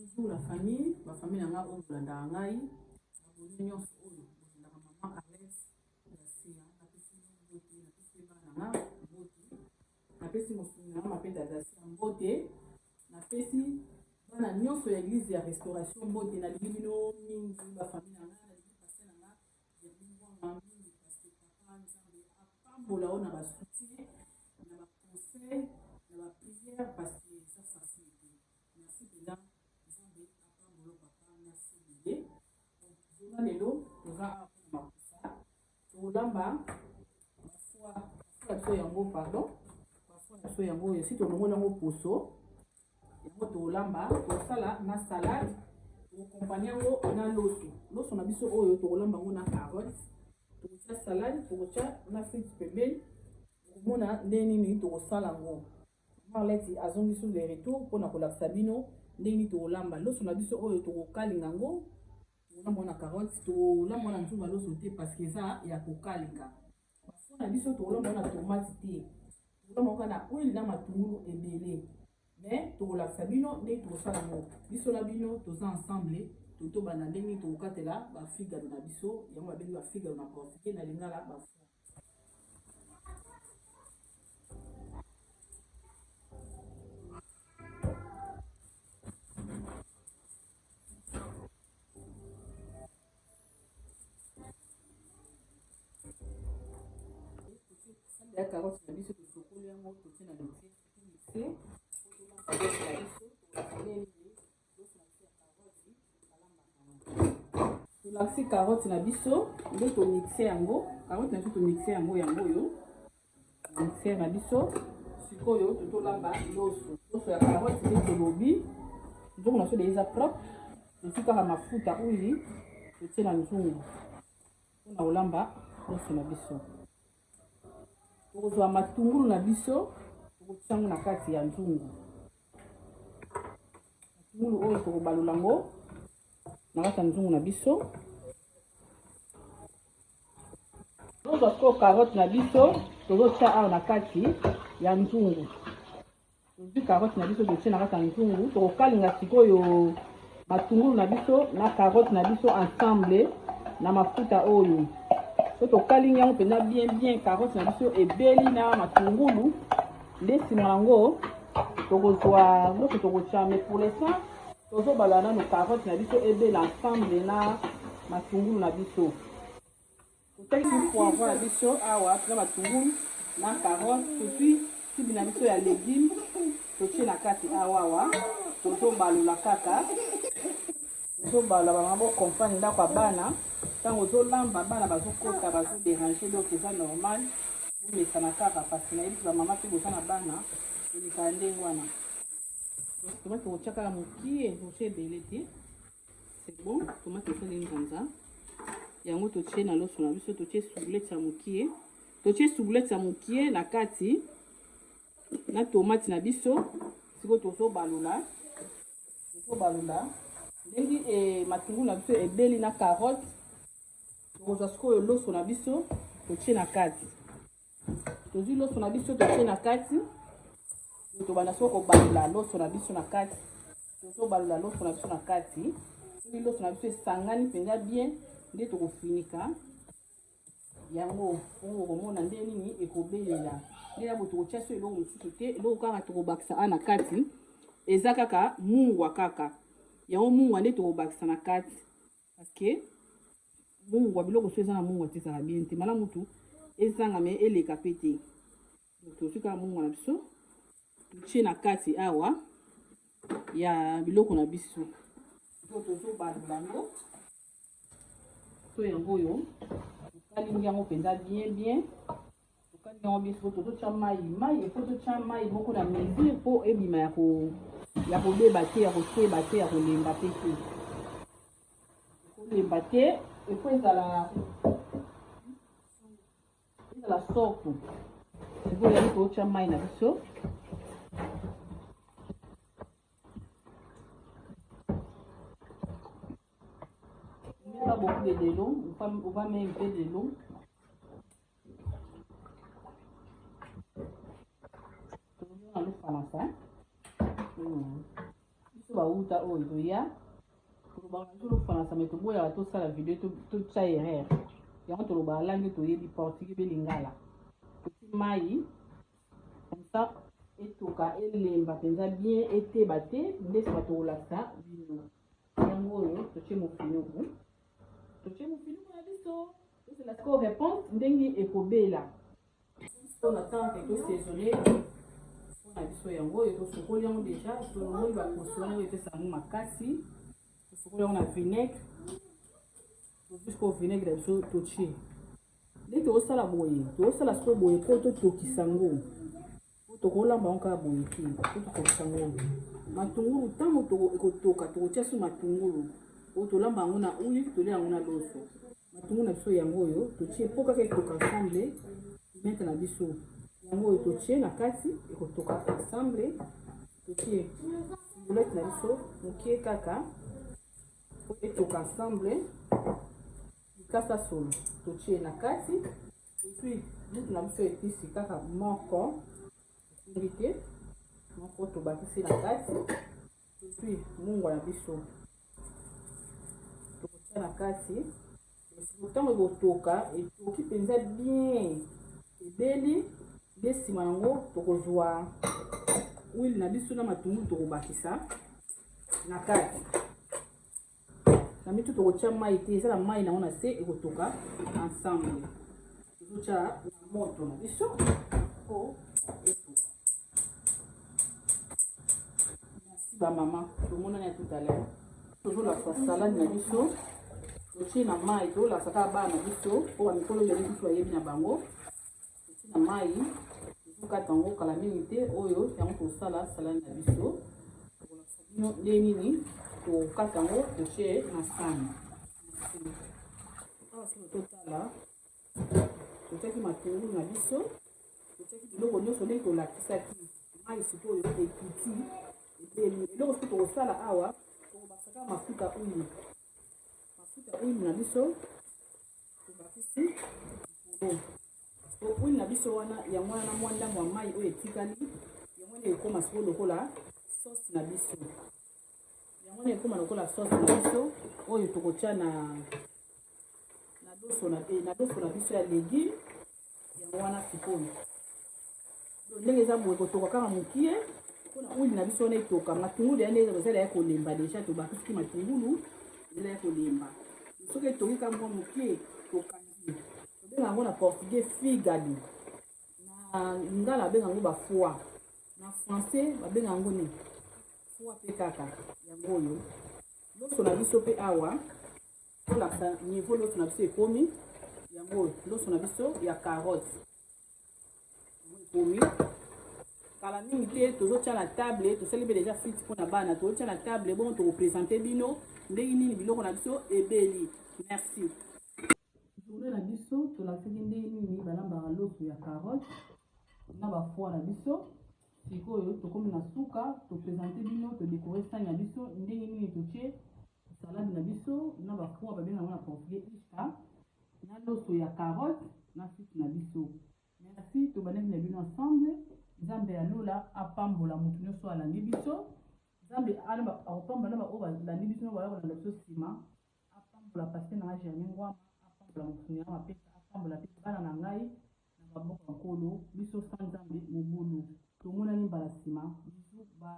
Bonjour la famille nanga okolanda ngai abonné nyonso oyo bolandaka maman Arlette Dacia napesi mbote napesi bana nanga mbote napesi mosungi nanga mapenda Dacia mbote napesi bana nyonso ya église ya restauration mbote nalingi bino mingi bafamille nanga nalingi pase nanga ya bingwanga mingi parce que papa nzambe apambola o na basoutien na baconseil na baprière parce que eza facile te merci mpenza nzambe apambola papa merci bebe zona lelo toza awa mpona makusa tolamba bafwa biso yango pardon bafwa biso yango esi tolongola yango poso yango tolamba tosala na salade tokompagnie yango na loso na biso oyo tokolamba yango na carotte tokotia salade tokotia na frite pembeni okomona ndenge nini tokosala yango Marlette azongi sur les retours mpona kolakisa bino ndenge nini tokolamba loso na biso oyo tokokalinga yango tokolamba na carotte tolamba na nzungu ya loso te parce que eza ya kokalinga bafwa na biso tokolamba na tomate te tokolamba na huile na matungulu ebele mais tokolakisa bino ndenge tokosala yango biso na bino toza ensemble totobanda ndenge nini tokokatela bafigalo na biso yango babengi bafigalo na portugais na lingala bafwa ya carotte na biso tosokoli yango totie na mixe tolakisi carotte na biso nde tomixe yango carotte na biso tomixe yango oyo mixer na biso sikoyo totolamba loso ya carotte nde tolobi nzungu na biso de eza propre tosi kaka mafuta oili totie na nzungu mpona kolamba loso na biso tokozwa matungulu na biso tokotia yango na kati ya nzungu matungulu oyo tokobalola yango na kati ya nzungu na biso tozwa sikoyo carotte na biso tozotia awa na kati ya nzungu tozwi carotte na biso totie na kati ya nzungu tokokalinga sikoyo matungulu na biso na carotte na biso ensemble na mafuta oyo so tokalingi yango mpenza bien carotte na biso ebeli na matungulu nde nsima yango tokozwa loso tokotia mais pour l'instant tozobala nano carotte na biso ebela ensemble na matungulu na biso totekisi poivron na biso awa na matungulu na carotte totui tibi na biso ya légume totie na kati awawa tozobalola kaka tozobalola bamama bokompagne ndako ya bana ntango ozolamba bana bazokota bazoderange donc eza normal bomesana kaka parce nayebisi bamama mpe boza na bana elekaka ndenge wana tomate tokotia kaka mokie totie ebele te c'est bon tomate osali nzanza yango totie na loso na biso totie soublette ya mokie na kati na tomate na biso sikoyo tozobalola ndenge matungulu na biso ebeli na carotte tokozwa sikoyo loso na biso totie na kati tozwi loso na biso totie na kati tobanda soko kobalola loso na biso na kati tozobalola loso na biso na kati soki loso na biso esangani mpenza bien nde tokofinika yango oyo komona nde nini ekobelela nde yabo tokotia so eloko mosusu te eloko kaka tokobakisa a na kati eza kaka mungwa kaka yango mungwa nde tokobakisa na kati parceke mungwa biloko so eza na mungwa te ezaka bien te malamu tu ezanga me eleka pe te tozwi kaka mungwa na biso totie na kati awa ya biloko na biso tozobalola yango so yango oyo tokalingi yango mpenza bien tokalingi yango bien sikoyo tozotia mai efo totia mai moko na mesure mpo ebima ya kobeba te ya koseba te ya kolemba te kolemba te efo ezala soko sikoyo yango tozotia mai na biso pas beaucoup de l'eau, on va mettre un peu de l'eau. On va mettre bauta oyo toya tolobaka biso tofanasa me toboyaka tosala video totya erreur yango tolobaka langi toyebi portugais mpe lingala toti mai comme ça etoka elemba mpenza bien eteba te nde sima tokolakisa bino yango oyo totie mofinuku na biso tosela sikoyo réponse ndenge ekobela on attend que tosaisonner mpona biso yango oyo tosokoli yango deja tolongoli baposo wana oyo epesa yango makasi tosokoli yango na vinaigre jusqu'au vinaigre na biso totie nde tokosala boye tokosala sikoyo boye mpo totokisa yango tokolamba yango kaka boye te po totokisa yango matungulu ntango ekotoka tokotia so matungulu oyo tolamba yango na huile tolia yango na loso matungulu na biso yango oyo totie mpo kaka etoka ensemble pimete na biso yango oyo totie na kati ekotoka ensemble totie boulette na biso mokie kaka po etoka ensemble likasa solo totie na kati puis mutu na biso episi kaka moko efungi te moko tobakisi na kati puis mungwa na biso tokotia na kati ntango ekotoka etoki mpenza bien ebeli nde nsima yango tokozwa huile na biso na matungulu tokobakisa na kati na mitu tokotia mai te eza na mai nango na se ekotoka ensemble tozotia na moto na biso po etoka merci bamama tomonani ya tout à l'heure tozolakisa salade na biso totie na mai tolakisa kaka bana na biso mpo bamikolo ezali biso bayebi na bango na mai tozokata yango kala mingi te oyo yango tosala salade na biso tokolakisa bino nde nini tokata yango totie na sani awa soki totala totiaki matungulu na biso totiaki biloko nyonso ndenge tolakisaki mai sikoyo ekiti ebeli eloko soki tokosala awa tokobakisa kaka mafuta huile na biso tobakisi likolo huile na biso wana yango wana na mwa ndambo ya mai oyo etikali yango wana ekoma sikoyo lokola sauce na biso yango wana ekoma lokola sauce na biso oyo tokotia na doso na biso ya légume yango wana sikoyo ndenge eza boye kotoka kaka mokie mpona huile na biso wana etoka matungulu ya ndenge ezala ya kolemba deja tobakisiki matungulu ezala ya kolemba soki etoki kaka mwa mokie tokangi tobenga yango na portugais figado na lingala babenga yango bafoi na français babenga yango ne foi mpe kaka yango oyo loso na biso mpe awa tolakisa niveau loso na biso ekomi yango oyo loso na biso ya carotte yango ekomi kala mingi te tozotia na table tosali mpe deja frite mpona bana tozotia na table bongo tokopresente bino ndenge nini biloko na biso ebeli merci journée na biso tolakisaki ndenge nini balambaka loso ya carotte na bafoi na biso sikoyo tokomi na suka topresente bino todekore sani na biso ndenge nini totie salade na biso na bafoi babenga yango na portugais ishka na loso ya carotte na frite na biso merci tobandaki na bino ensemble nzambe alola apambola motu nyonso alandi biso nzambe akopambola na baoyo balandi biso na balanda biso nsima apambola paster na germain ngwama apambola motu nyama apesa apambola mpe bana na ngai na maboko ya nkolo biso sa nzambe mobulu tomonani mbala nsima bisu ba